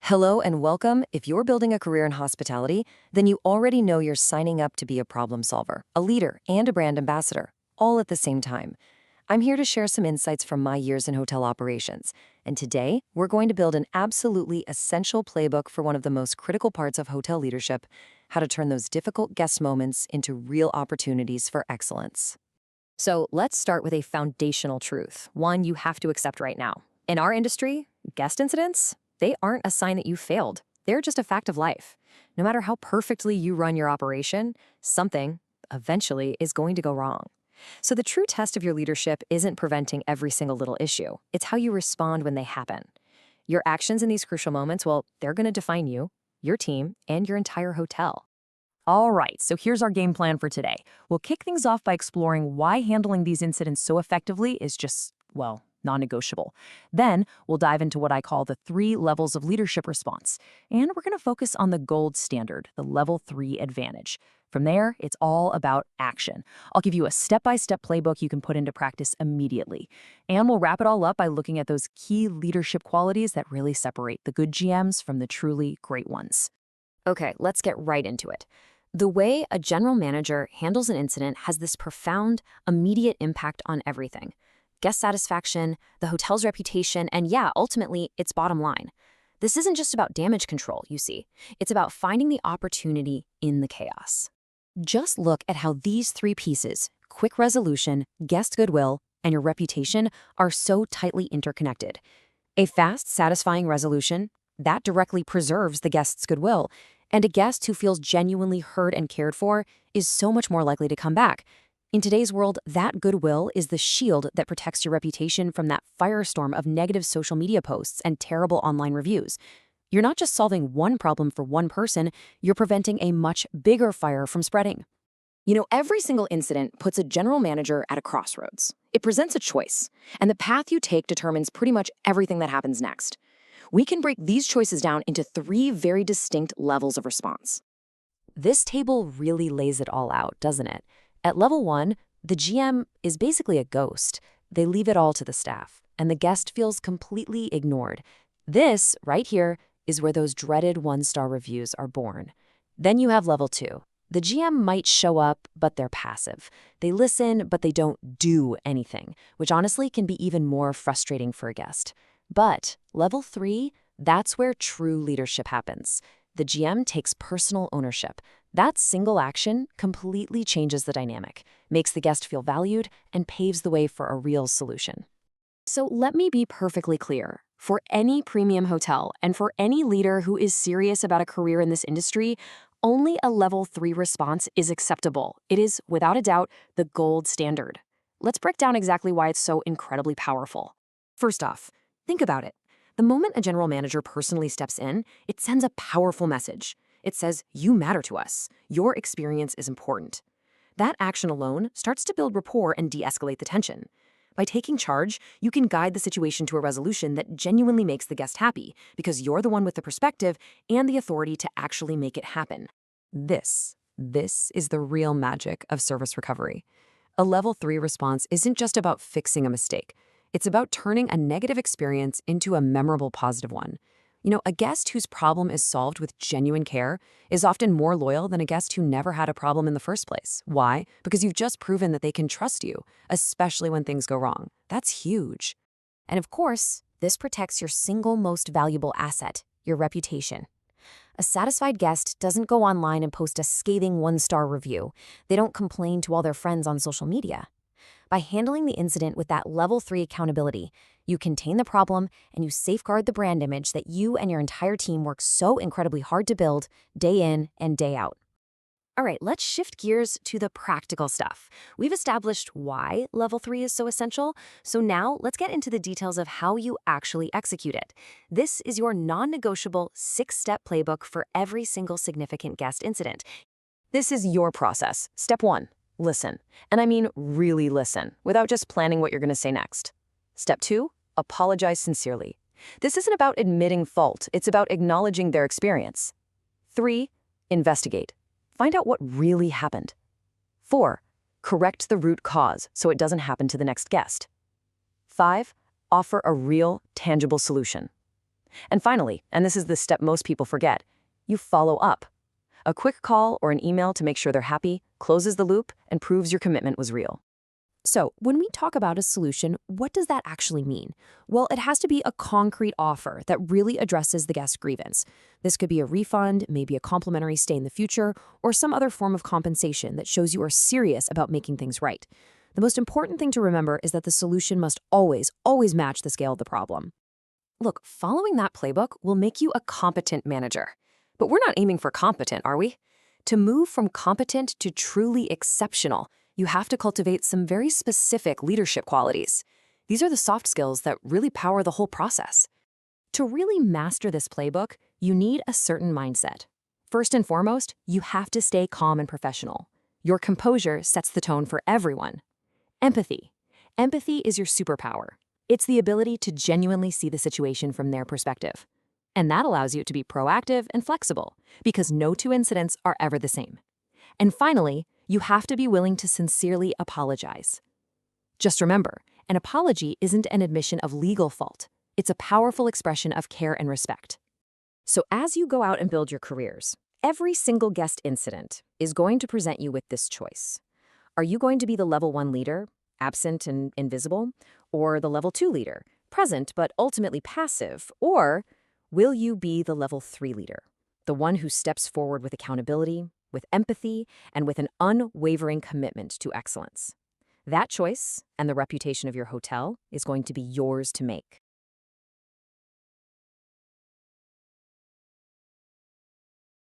Hello and welcome. If you're building a career in hospitality, then you already know you're signing up to be a problem solver, a leader, and a brand ambassador, all at the same time. I'm here to share some insights from my years in hotel operations. And today, we're going to build an absolutely essential playbook for one of the most critical parts of hotel leadership: how to turn those difficult guest moments into real opportunities for excellence. So let's start with a foundational truth, one you have to accept right now. In our industry, guest incidents, they aren't a sign that you failed. They're just a fact of life. No matter how perfectly you run your operation, something eventually is going to go wrong. So the true test of your leadership isn't preventing every single little issue. It's how you respond when they happen. Your actions in these crucial moments, well, they're going to define you, your team, and your entire hotel. All right, so here's our game plan for today. We'll kick things off by exploring why handling these incidents so effectively is just, well, non-negotiable. Then we'll dive into what I call the 3 levels of leadership response. And we're going to focus on the gold standard, the level 3 advantage. From there, it's all about action. I'll give you a step-by-step playbook you can put into practice immediately. And we'll wrap it all up by looking at those key leadership qualities that really separate the good GMs from the truly great ones. Okay, let's get right into it. The way a general manager handles an incident has this profound, immediate impact on everything: guest satisfaction, the hotel's reputation, and yeah, ultimately, its bottom line. This isn't just about damage control, you see. It's about finding the opportunity in the chaos. Just look at how these 3 pieces, quick resolution, guest goodwill, and your reputation, are so tightly interconnected. A fast, satisfying resolution, that directly preserves the guest's goodwill, and a guest who feels genuinely heard and cared for is so much more likely to come back. In today's world, that goodwill is the shield that protects your reputation from that firestorm of negative social media posts and terrible online reviews. You're not just solving one problem for one person, you're preventing a much bigger fire from spreading. Every single incident puts a general manager at a crossroads. It presents a choice, and the path you take determines pretty much everything that happens next. We can break these choices down into 3 very distinct levels of response. This table really lays it all out, doesn't it? At level 1, the GM is basically a ghost. They leave it all to the staff, and the guest feels completely ignored. This, right here, is where those dreaded 1-star reviews are born. Then you have level 2. The GM might show up, but they're passive. They listen, but they don't do anything, which honestly can be even more frustrating for a guest. But level 3, that's where true leadership happens. The GM takes personal ownership. That single action completely changes the dynamic, makes the guest feel valued, and paves the way for a real solution. So let me be perfectly clear. For any premium hotel and for any leader who is serious about a career in this industry, only a level 3 response is acceptable. It is, without a doubt, the gold standard. Let's break down exactly why it's so incredibly powerful. First off, think about it. The moment a general manager personally steps in, it sends a powerful message. It says, "You matter to us. Your experience is important." That action alone starts to build rapport and de-escalate the tension. By taking charge, you can guide the situation to a resolution that genuinely makes the guest happy, because you're the one with the perspective and the authority to actually make it happen. This is the real magic of service recovery. A level 3 response isn't just about fixing a mistake. It's about turning a negative experience into a memorable positive one. A guest whose problem is solved with genuine care is often more loyal than a guest who never had a problem in the first place. Why? Because you've just proven that they can trust you, especially when things go wrong. That's huge. And of course, this protects your single most valuable asset, your reputation. A satisfied guest doesn't go online and post a scathing 1-star review. They don't complain to all their friends on social media. By handling the incident with that level 3 accountability, you contain the problem and you safeguard the brand image that you and your entire team work so incredibly hard to build day in and day out. All right, let's shift gears to the practical stuff. We've established why level 3 is so essential, so now let's get into the details of how you actually execute it. This is your non-negotiable 6-step playbook for every single significant guest incident. This is your process. Step 1. Listen. And I mean really listen, without just planning what you're going to say next. Step 2, apologize sincerely. This isn't about admitting fault, it's about acknowledging their experience. 3, investigate. Find out what really happened. 4, correct the root cause so it doesn't happen to the next guest. 5, offer a real, tangible solution. And finally, and this is the step most people forget, you follow up. A quick call or an email to make sure they're happy closes the loop and proves your commitment was real. So, when we talk about a solution, what does that actually mean? Well, it has to be a concrete offer that really addresses the guest grievance. This could be a refund, maybe a complimentary stay in the future, or some other form of compensation that shows you are serious about making things right. The most important thing to remember is that the solution must always, always match the scale of the problem. Look, following that playbook will make you a competent manager. But we're not aiming for competent, are we? To move from competent to truly exceptional, you have to cultivate some very specific leadership qualities. These are the soft skills that really power the whole process. To really master this playbook, you need a certain mindset. First and foremost, you have to stay calm and professional. Your composure sets the tone for everyone. Empathy. Empathy is your superpower. It's the ability to genuinely see the situation from their perspective. And that allows you to be proactive and flexible, because no two incidents are ever the same. And finally, you have to be willing to sincerely apologize. Just remember, an apology isn't an admission of legal fault. It's a powerful expression of care and respect. So as you go out and build your careers, every single guest incident is going to present you with this choice. Are you going to be the level 1 leader, absent and invisible, or the level 2 leader, present but ultimately passive, or will you be the level 3 leader, the one who steps forward with accountability, with empathy, and with an unwavering commitment to excellence? That choice and the reputation of your hotel is going to be yours to make.